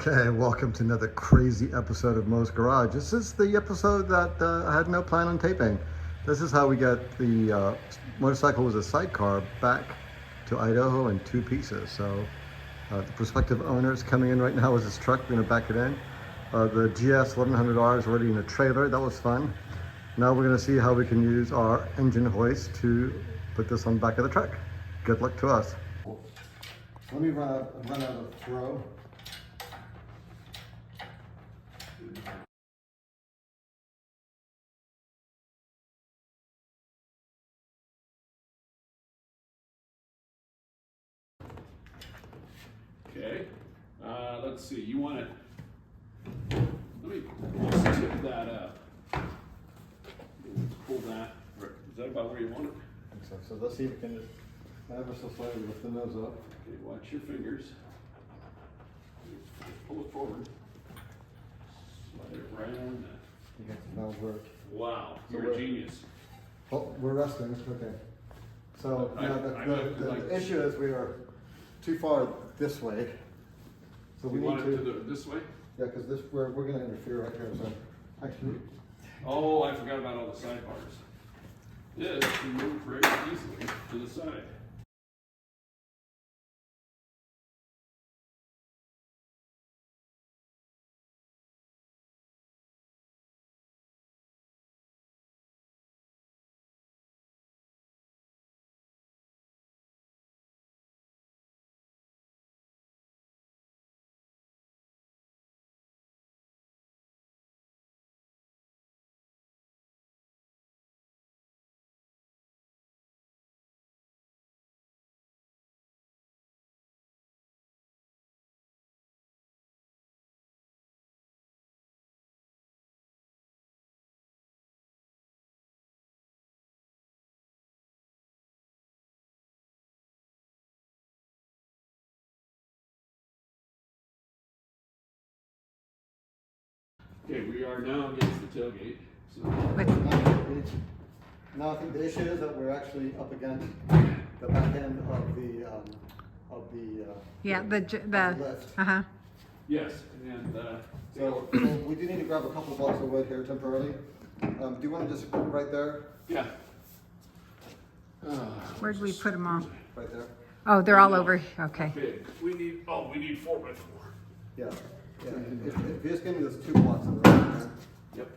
Okay, welcome to another crazy episode of Mo's Garage. This is the episode that I had no plan on taping. This is how we got the motorcycle was a sidecar back to Idaho in two pieces. So the prospective owner is coming in right now with his truck. We're gonna back it in. The GS 1100R is already in a trailer. That was fun. Now we're gonna see how we can use our engine hoist to put this on the back of the truck. Good luck to us. Let me run out of throw. Okay, let's see, you want it, let's tip that up. Pull that, is that about where you want it? I think so. So let's see if we can just ever so slightly lift the nose up. Okay, watch your fingers. Pull it forward. Slide it right on that. You got the valve work. Wow, So you're a genius. Oh, we're resting, okay. So now the issue is we are too far this way. So we want need it to this way? Yeah, because this we're gonna interfere right here. So actually, Oh, I forgot about all the sidebars. This can move very easily to the side. Okay, we are now against the tailgate. So now I think the issue is that we're actually up against the back end of the Yeah, the lift. yes, and So we do need to grab a couple blocks of wood here temporarily. Do you want to just put it right there? yeah. where did we put them all? Right there. Oh, they're all over. Okay. Big. We need 4x4. Yeah. Yeah. If you just give me those two blocks of wood. Yep.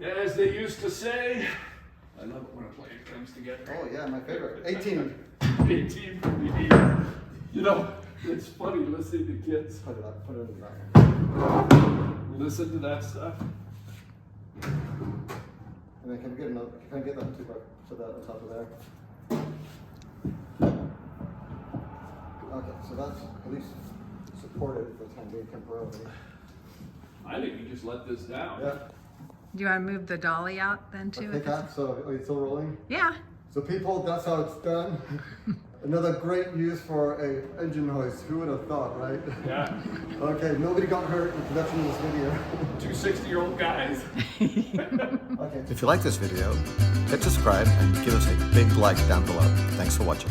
As they used to say, I love it when a plane comes together. Oh yeah, my favorite. 18. 18. You know, it's funny listening to kids. Put it up. Put it in the back. Listen to that stuff. And then can I get that two so that on top of there? Okay, so that's at least supported for the time being temporarily. I think you just let this down. Yeah. Do you want to move the dolly out then too? Okay, Kat, so are you still rolling? Yeah. So people, that's how it's done. Another great use for a engine hoist. Who would have thought, right? Yeah. Okay, nobody got hurt in production of this video. 2 60-year-old guys. Okay. If you like this video, hit subscribe and give us a big like down below. Thanks for watching.